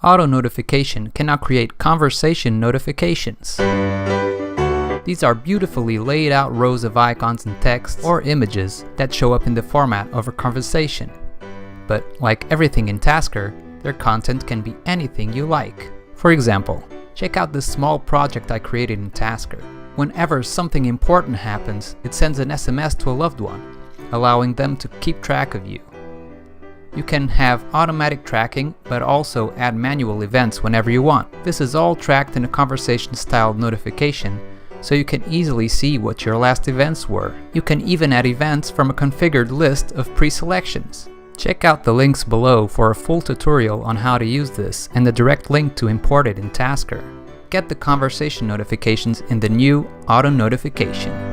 Auto notification can now create conversation notifications. These are beautifully laid out rows of icons and text or images that show up in the format of a conversation. But like everything in Tasker, their content can be anything you like. For example, check out this small project I created in Tasker. Whenever something important happens, it sends an SMS to a loved one, allowing them to keep track of you. You can have automatic tracking, but also add manual events whenever you want. This is all tracked in a conversation-style notification, so you can easily see what your last events were. You can even add events from a configured list of pre-selections. Check out the links below for a full tutorial on how to use this and the direct link to import it in Tasker. Get the conversation notifications in the new auto notification.